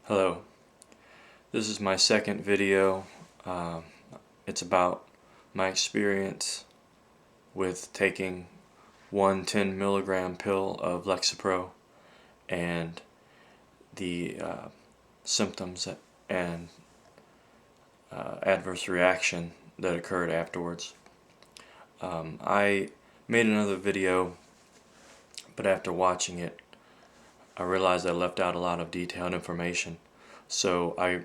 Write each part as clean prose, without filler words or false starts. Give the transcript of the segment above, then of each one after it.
Hello, this is my second video. It's about my experience with taking one 10 milligram pill of Lexapro and the symptoms and adverse reaction that occurred afterwards. I made another video, but after watching it I realized I left out a lot of detailed information, so I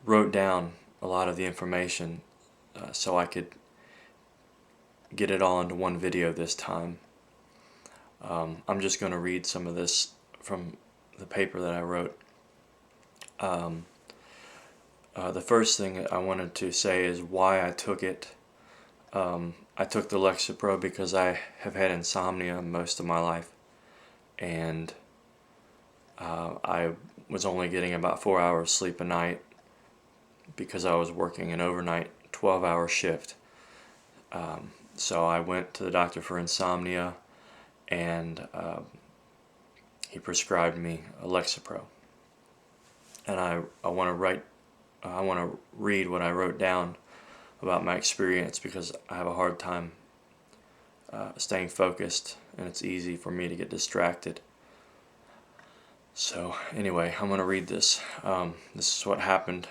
wrote down a lot of the information so I could get it all into one video this time. I'm just going to read some of this from the paper that I wrote. The first thing I wanted to say is why I took it. I took the Lexapro because I have had insomnia most of my life, and I was only getting about 4 hours sleep a night because I was working an overnight 12-hour shift. So I went to the doctor for insomnia, and he prescribed me a Lexapro. And I want to read what I wrote down about my experience because I have a hard time staying focused, and it's easy for me to get distracted. So anyway, I'm going to read this. This is what happened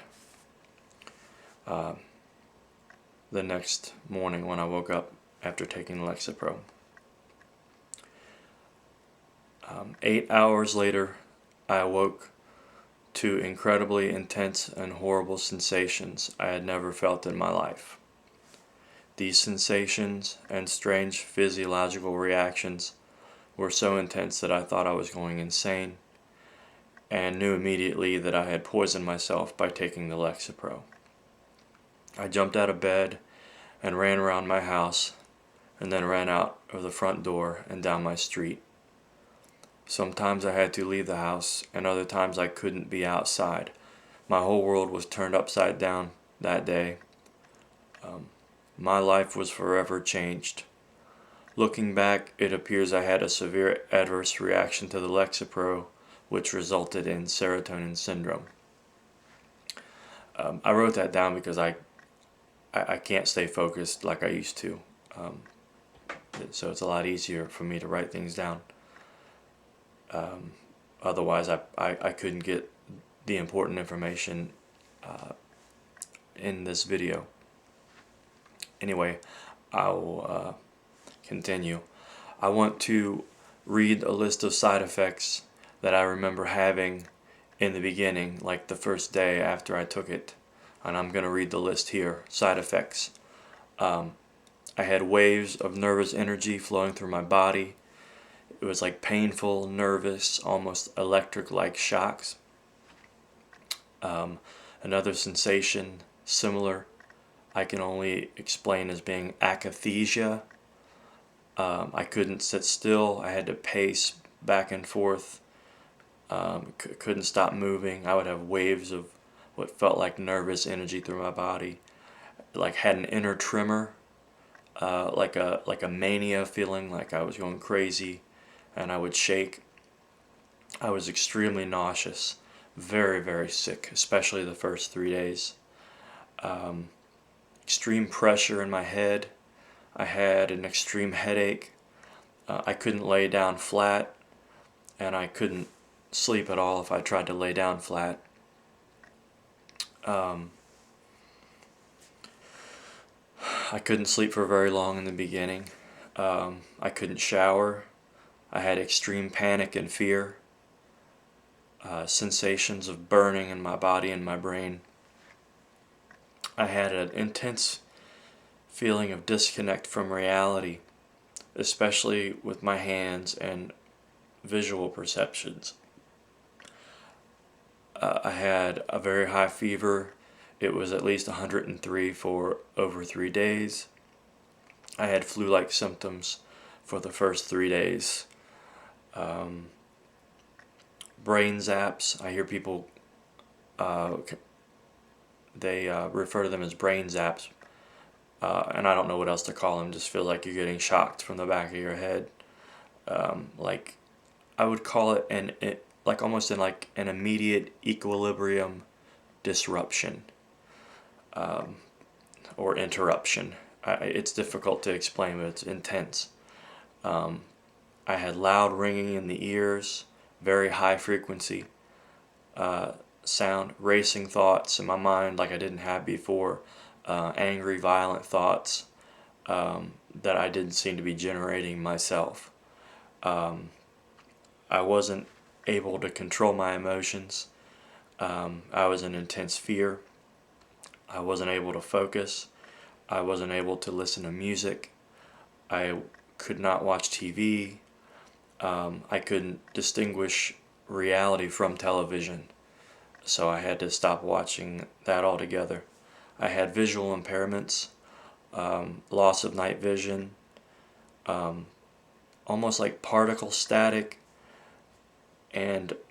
the next morning when I woke up after taking Lexapro. 8 hours later, I awoke to incredibly intense and horrible sensations I had never felt in my life. These sensations and strange physiological reactions were so intense that I thought I was going insane, and knew immediately that I had poisoned myself by taking the Lexapro. I jumped out of bed and ran around my house, and then ran out of the front door and down my street. Sometimes I had to leave the house, and other times I couldn't be outside. My whole world was turned upside down that day. My life was forever changed. Looking back, it appears I had a severe adverse reaction to the Lexapro, which resulted in serotonin syndrome. I wrote that down because I can't stay focused like I used to. So it's a lot easier for me to write things down. Otherwise, I couldn't get the important information in this video. Anyway, I'll continue. I want to read a list of side effects that I remember having in the beginning, like the first day after I took it. And I'm going to read the list here. Side effects. I had waves of nervous energy flowing through my body. It was like painful, nervous, almost electric-like shocks. Another sensation similar I can only explain as being akathisia. I couldn't sit still. I had to pace back and forth. Couldn't stop moving. I would have waves of what felt like nervous energy through my body. Like had an inner tremor, like a mania feeling, like I was going crazy, and I would shake. I was extremely nauseous, very, very sick, especially the first 3 days. Extreme pressure in my head. I had an extreme headache. I couldn't lay down flat, and I couldn't sleep at all if I tried to lay down flat. I couldn't sleep for very long in the beginning. I couldn't shower. I had extreme panic and fear. Sensations of burning in my body and my brain. I had an intense feeling of disconnect from reality, especially with my hands and visual perceptions. I had a very high fever. It was at least 103 for over 3 days. I had flu-like symptoms for the first 3 days. Brain zaps. I hear people, they refer to them as brain zaps, and I don't know what else to call them. Just feel like you're getting shocked from the back of your head. Like I would call it an like almost in like an immediate equilibrium disruption, or interruption. It's difficult to explain, but it's intense. I had loud ringing in the ears, very high frequency sound, racing thoughts in my mind like I didn't have before, angry, violent thoughts that I didn't seem to be generating myself. I wasn't able to control my emotions. I was in intense fear. I wasn't able to focus. I wasn't able to listen to music. I could not watch TV. I couldn't distinguish reality from television, so I had to stop watching that altogether. I had visual impairments, loss of night vision, almost like particle static, and it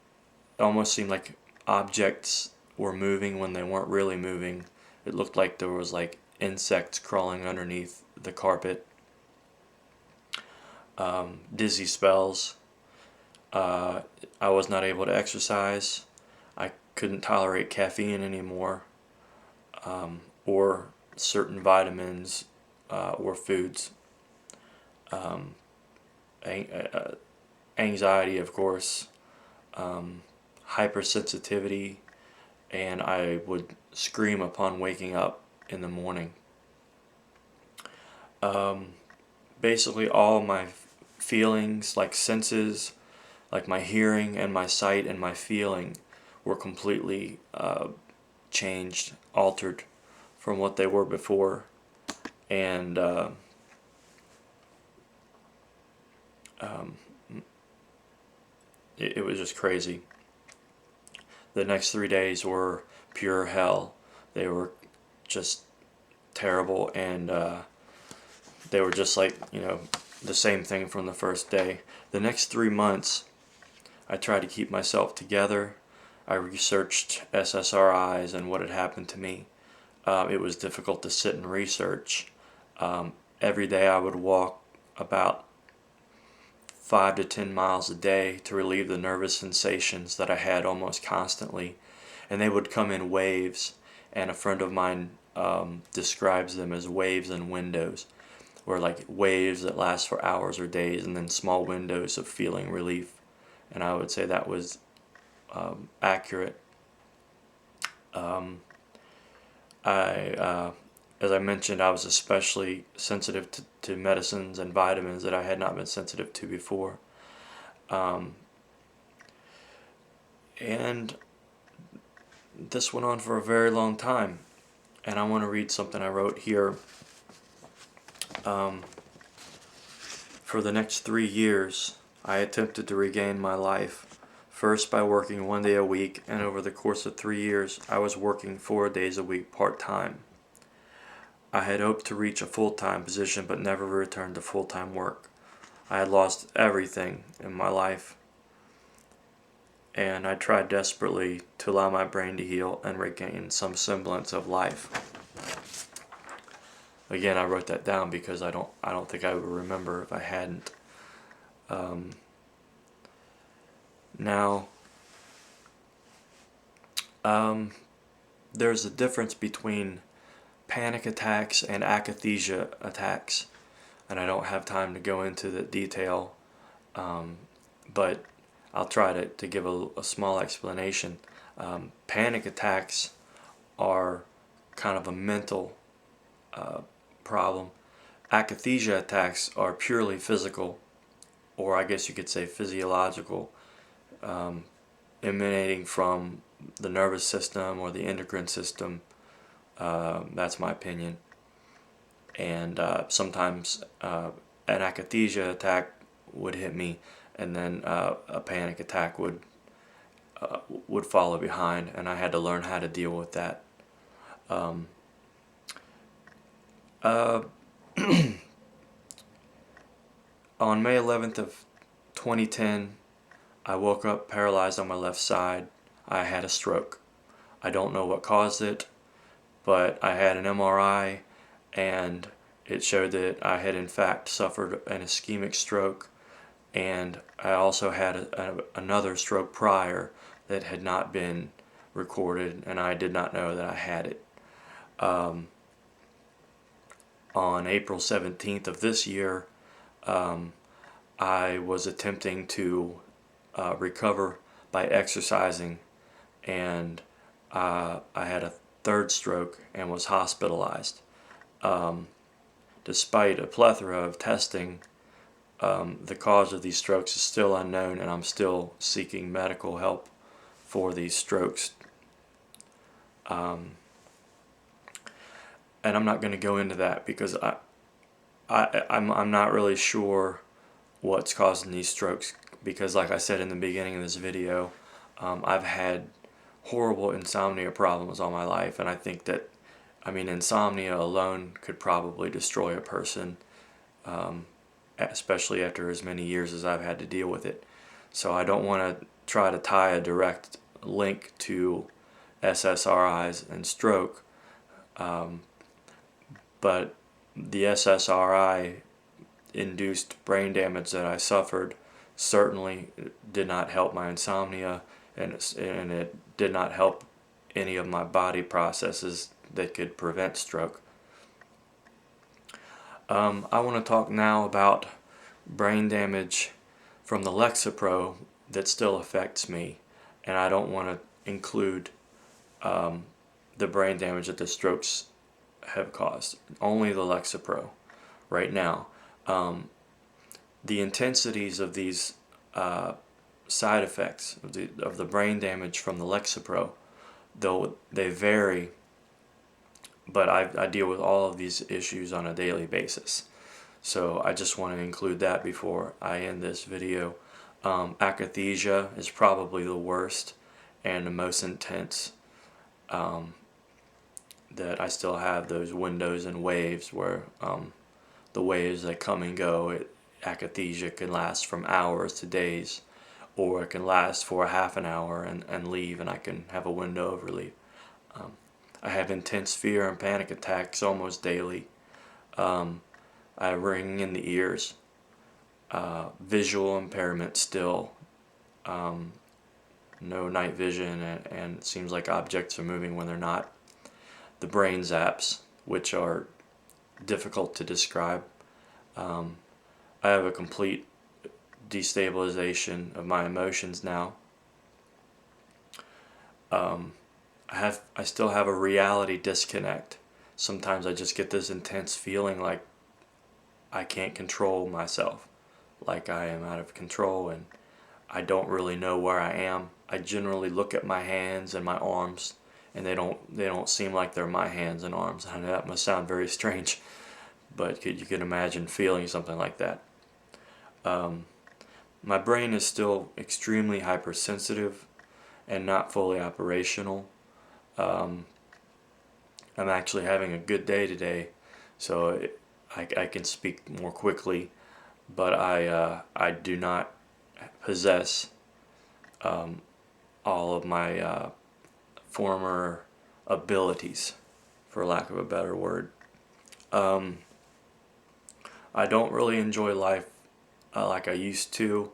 almost seemed like objects were moving when they weren't really moving. It looked like there was like insects crawling underneath the carpet. Dizzy spells. I was not able to exercise. I couldn't tolerate caffeine anymore, or certain vitamins or foods. Anxiety, of course, hypersensitivity, and I would scream upon waking up in the morning. Basically all my feelings, like senses, like my hearing and my sight and my feeling, were completely changed, altered from what they were before. And it was just crazy. The next 3 days were pure hell. They were just terrible, and they were just like, the same thing from the first day. The next 3 months, I tried to keep myself together. I researched SSRIs and what had happened to me. It was difficult to sit and research. Every day I would walk about 5 to 10 miles a day to relieve the nervous sensations that I had almost constantly. And they would come in waves, and a friend of mine describes them as waves and windows, where like waves that last for hours or days, and then small windows of feeling relief. And I would say that was accurate. As I mentioned, I was especially sensitive to medicines and vitamins that I had not been sensitive to before. And this went on for a very long time. And I want to read something I wrote here. For the next 3 years, I attempted to regain my life, first by working 1 day a week, and over the course of 3 years, I was working 4 days a week part-time. I had hoped to reach a full-time position, but never returned to full-time work. I had lost everything in my life, and I tried desperately to allow my brain to heal and regain some semblance of life. Again, I wrote that down because I don't think I would remember if I hadn't. Now, there's a difference between panic attacks and akathisia attacks, and I don't have time to go into the detail, but I'll try to give a small explanation. Panic attacks are kind of a mental problem. Akathisia attacks are purely physical, or I guess you could say physiological, emanating from the nervous system or the endocrine system. That's my opinion. And sometimes an akathisia attack would hit me, and then a panic attack would follow behind, and I had to learn how to deal with that. On May 11th of 2010, I woke up paralyzed on my left side. I had a stroke. I don't know what caused it, but I had an MRI, and it showed that I had in fact suffered an ischemic stroke, and I also had another stroke prior that had not been recorded, and I did not know that I had it. On April 17th of this year, I was attempting to recover by exercising, and I had a third stroke and was hospitalized. Despite a plethora of testing, the cause of these strokes is still unknown, and I'm still seeking medical help for these strokes. And I'm not going to go into that because I'm not really sure what's causing these strokes, because like I said in the beginning of this video, I've had horrible insomnia problems all my life, and I think that, insomnia alone could probably destroy a person, especially after as many years as I've had to deal with it. So I don't want to try to tie a direct link to SSRIs and stroke, but the SSRI induced brain damage that I suffered certainly did not help my insomnia, and it did not help any of my body processes that could prevent stroke. I want to talk now about brain damage from the Lexapro that still affects me, and I don't want to include the brain damage that the strokes have caused. Only the Lexapro right now. The intensities of these side effects of the brain damage from the Lexapro, though they vary, but I deal with all of these issues on a daily basis. So I just want to include that before I end this video. Akathisia is probably the worst and the most intense, that I still have those windows and waves where the waves that come and go. Akathisia can last from hours to days, or it can last for a half an hour and leave, and I can have a window of relief. I have intense fear and panic attacks almost daily. I have ringing in the ears, visual impairment still, no night vision, and it seems like objects are moving when they're not. The brain zaps, which are difficult to describe. I have a complete destabilization of my emotions now. I still have a reality disconnect. Sometimes I just get this intense feeling like I can't control myself, like I am out of control, and I don't really know where I am. I generally look at my hands and my arms, and they don't seem like they're my hands and arms. I know that must sound very strange, but you can imagine feeling something like that. My brain is still extremely hypersensitive and not fully operational. I'm actually having a good day today, so I can speak more quickly, but I do not possess all of my former abilities, for lack of a better word. I don't really enjoy life like I used to.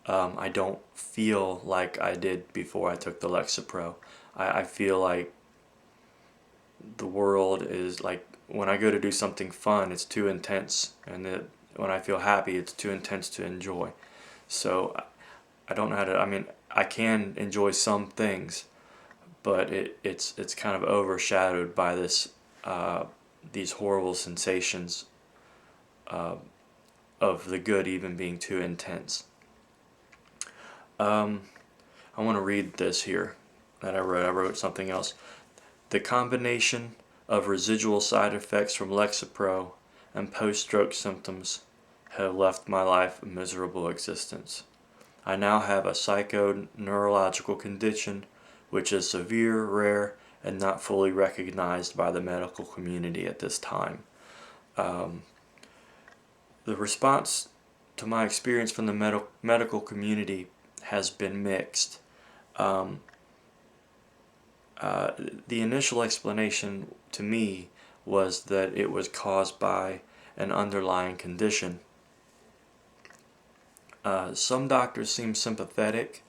I don't feel like I did before I took the Lexapro. I feel like the world is like, when I go to do something fun, it's too intense, and when I feel happy, it's too intense to enjoy. So I don't know how to, I can enjoy some things, but it's kind of overshadowed by these horrible sensations of the good even being too intense. I want to read this here that I wrote. I wrote something else. The combination of residual side effects from Lexapro and post-stroke symptoms have left my life a miserable existence. I now have a psycho-neurological condition which is severe, rare, and not fully recognized by the medical community at this time. The response to my experience from the medical community has been mixed. The initial explanation to me was that it was caused by an underlying condition. Some doctors seem sympathetic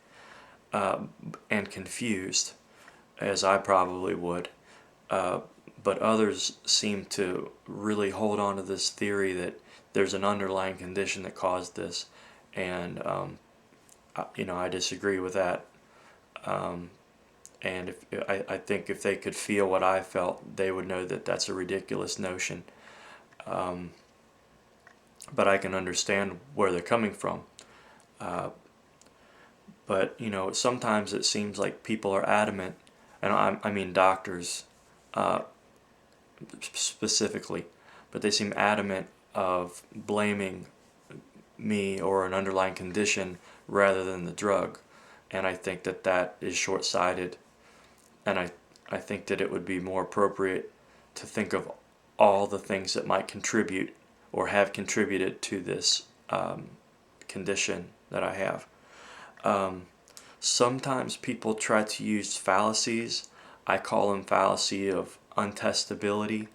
and confused, as I probably would, but others seem to really hold on to this theory that there's an underlying condition that caused this, and I disagree with that. And I think if they could feel what I felt, they would know that that's a ridiculous notion. But I can understand where they're coming from. But sometimes it seems like people are adamant, and I mean doctors specifically, but they seem adamant of blaming me or an underlying condition rather than the drug. And I think that that is short-sighted. And I think that it would be more appropriate to think of all the things that might contribute or have contributed to this condition that I have. Sometimes people try to use fallacies. I call them fallacy of untestability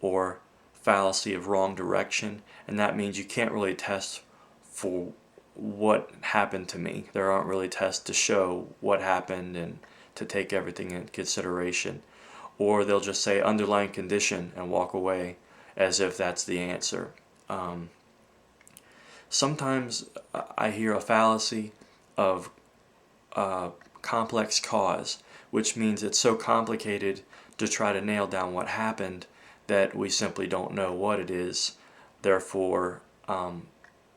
or fallacy of wrong direction, and that means you can't really test for what happened to me. There aren't really tests to show what happened and to take everything into consideration. Or they'll just say underlying condition and walk away as if that's the answer. Sometimes I hear a fallacy of complex cause, which means it's so complicated to try to nail down what happened that we simply don't know what it is. Therefore,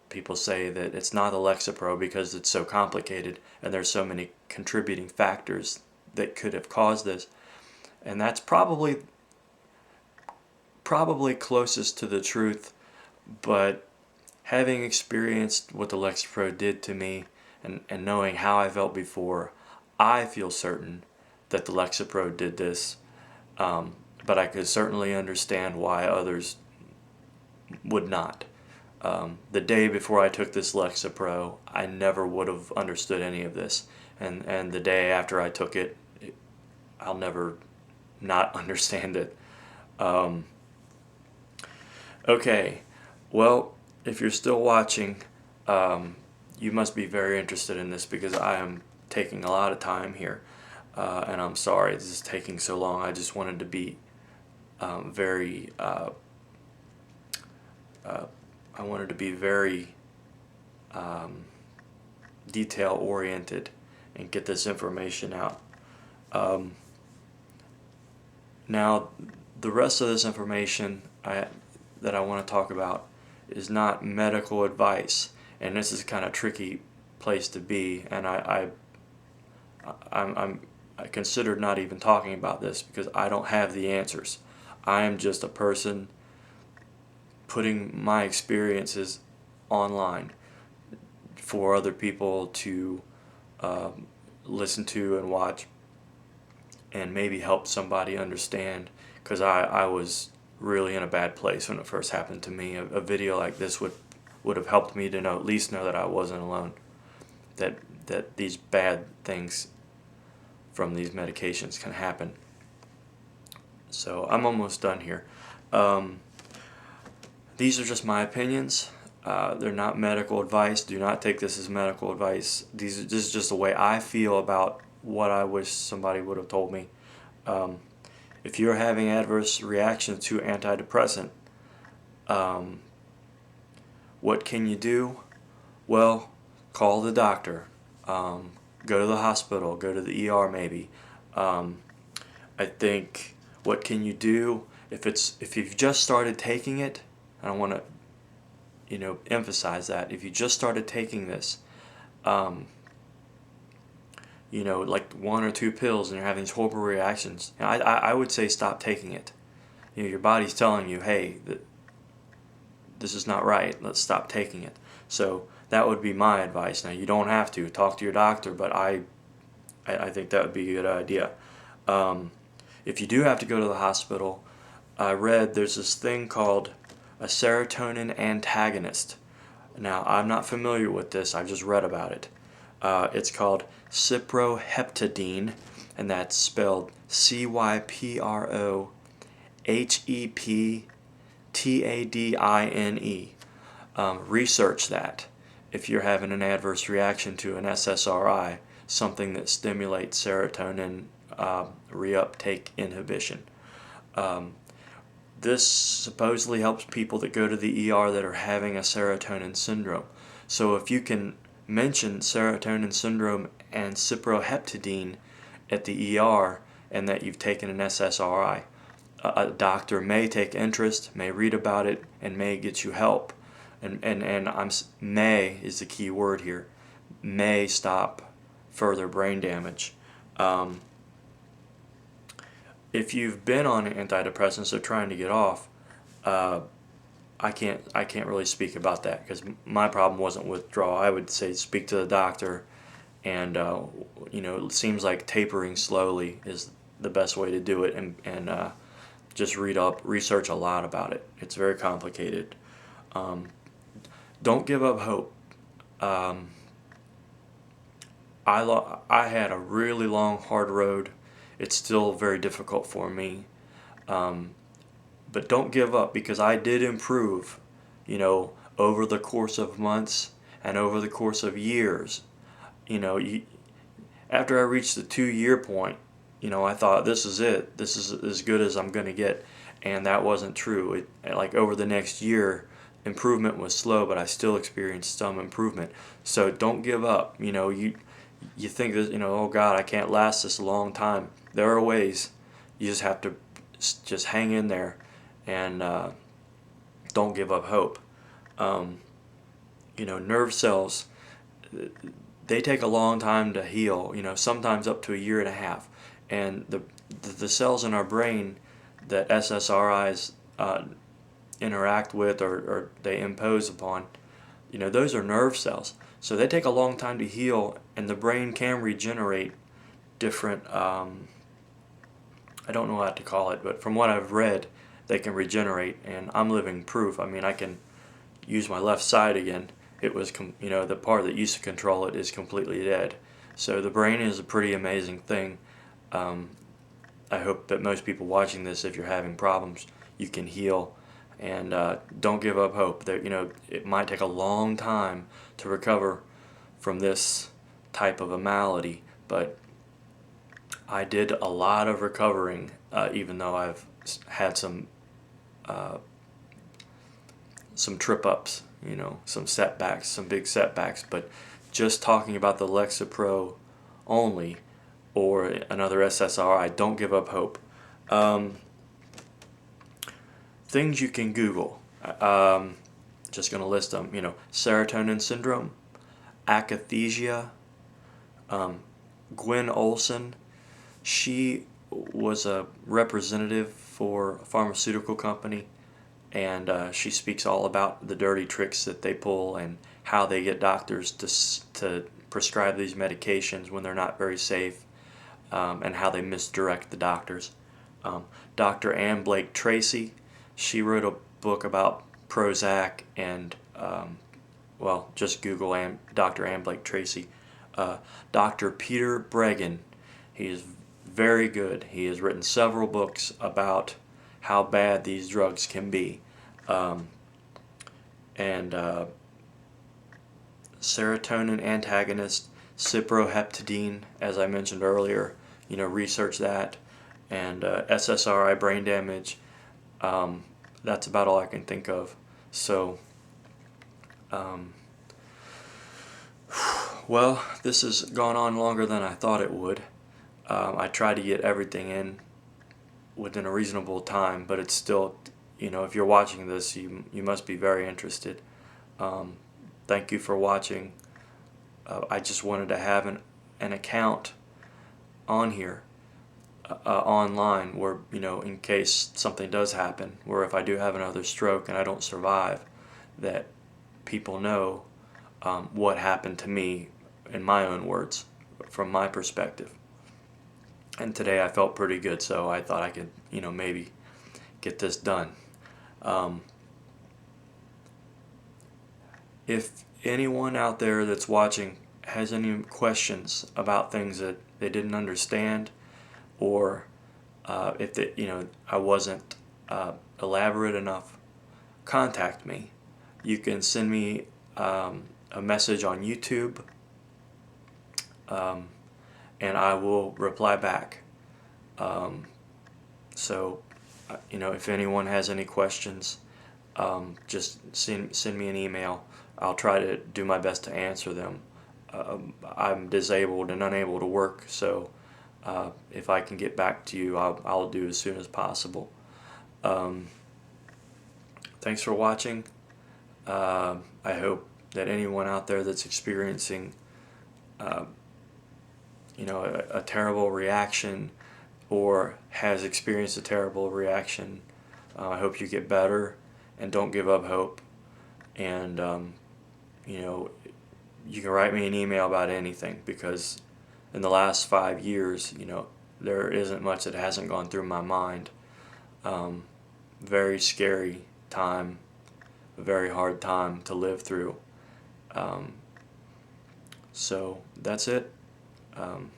people say that it's not the Lexapro because it's so complicated and there's so many contributing factors that could have caused this. And that's probably closest to the truth, but having experienced what the Lexapro did to me and knowing how I felt before, I feel certain that the Lexapro did this, but I could certainly understand why others would not. The day before I took this Lexapro, I never would have understood any of this, and the day after I took it, I'll never not understand it. Okay, well, if you're still watching, you must be very interested in this because I am taking a lot of time here, and I'm sorry this is taking so long. I just wanted to be very detail oriented and get this information out. Now, the rest of this information that I want to talk about is not medical advice, and this is a kind of tricky place to be, and I considered not even talking about this because I don't have the answers. I am just a person putting my experiences online for other people to listen to and watch and maybe help somebody understand, because I was really in a bad place when it first happened to me. A video like this would have helped me to at least know that I wasn't alone, that these bad things from these medications can happen. So I'm almost done here. These are just my opinions. They're not medical advice. Do not take this as medical advice. This is just the way I feel about what I wish somebody would have told me. If you're having adverse reactions to antidepressant, what can you do? Well, call the doctor. Go to the hospital. Go to the ER maybe. I think what can you do if you've just started taking it? I don't want to emphasize that. If you just started taking this, like 1 or 2 pills and you're having these horrible reactions, I would say stop taking it. Your body's telling you, hey, this is not right. Let's stop taking it. So that would be my advice. Now, you don't have to talk to your doctor, but I think that would be a good idea. If you do have to go to the hospital, I read there's this thing called a serotonin antagonist. Now, I'm not familiar with this. I've just read about it. It's called cyproheptadine, and that's spelled CYPROHEPTADINE. Research that. if you're having an adverse reaction to an SSRI, something that stimulates serotonin reuptake inhibition. This supposedly helps people that go to the ER that are having a serotonin syndrome. So if you can mention serotonin syndrome and cyproheptadine at the ER and that you've taken an SSRI, a doctor may take interest, may read about it, and may get you help. May is the key word here. May stop further brain damage. If you've been on antidepressants or trying to get off, I can't really speak about that because my problem wasn't withdrawal. I would say speak to the doctor, and it seems like tapering slowly is the best way to do it, and just research a lot about it. It's very complicated. Don't give up hope. I had a really long, hard road. It's still very difficult for me. But don't give up, because I did improve, over the course of months and over the course of years. After I reached the 2-year point, I thought, this is it. This is as good as I'm going to get. And that wasn't true. Like over the next year, improvement was slow, but I still experienced some improvement. So don't give up. You think that, oh God, I can't last this a long time. There are ways. You just have to just hang in there and don't give up hope. Nerve cells, they take a long time to heal, sometimes up to 1.5 years. And the cells in our brain that SSRIs interact with or they impose upon, those are nerve cells. So they take a long time to heal, and the brain can regenerate different, I don't know what to call it, but from what I've read, they can regenerate, and I'm living proof. I mean, I can use my left side again. It was, the part that used to control it is completely dead. So the brain is a pretty amazing thing. I hope that most people watching this, if you're having problems, you can heal, and don't give up hope. That it might take a long time to recover from this type of a malady, but I did a lot of recovering, even though I've had some trip ups, some setbacks, some big setbacks. But just talking about the Lexapro only, or another SSRI, don't give up hope. Things you can Google. Just going to list them. Serotonin syndrome, Akathisia, Gwen Olson. She was a representative for a pharmaceutical company, and she speaks all about the dirty tricks that they pull and how they get doctors to prescribe these medications when they're not very safe, and how they misdirect the doctors. Dr. Ann Blake Tracy, she wrote a book about Prozac, and just Google Dr. Ann Blake Tracy. Dr. Peter Breggin, he is very good. He has written several books about how bad these drugs can be. Serotonin antagonist, cyproheptadine, as I mentioned earlier, research that. And SSRI brain damage, that's about all I can think of. So, this has gone on longer than I thought it would. I try to get everything in within a reasonable time, but it's still, if you're watching this, you must be very interested. Thank you for watching. I just wanted to have an account on here, online, where, in case something does happen, where if I do have another stroke and I don't survive, that people know what happened to me in my own words, from my perspective. And today I felt pretty good, so I thought I could, maybe get this done. If anyone out there that's watching has any questions about things that they didn't understand, or if I wasn't elaborate enough, contact me. You can send me a a message on YouTube, and I will reply back. So, if anyone has any questions, just send me an email. I'll try to do my best to answer them. I'm disabled and unable to work, so if I can get back to you, I'll do as soon as possible. Thanks for watching. I hope that anyone out there that's experiencing a terrible reaction or has experienced a terrible reaction, I hope you get better and don't give up hope. And you can write me an email about anything, because in the last 5 years, there isn't much that hasn't gone through my mind. Very scary time, a very hard time to live through. So that's it. And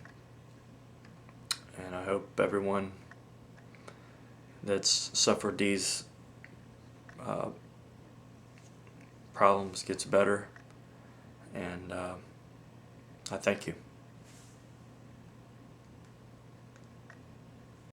I hope everyone that's suffered these problems gets better. And I thank you.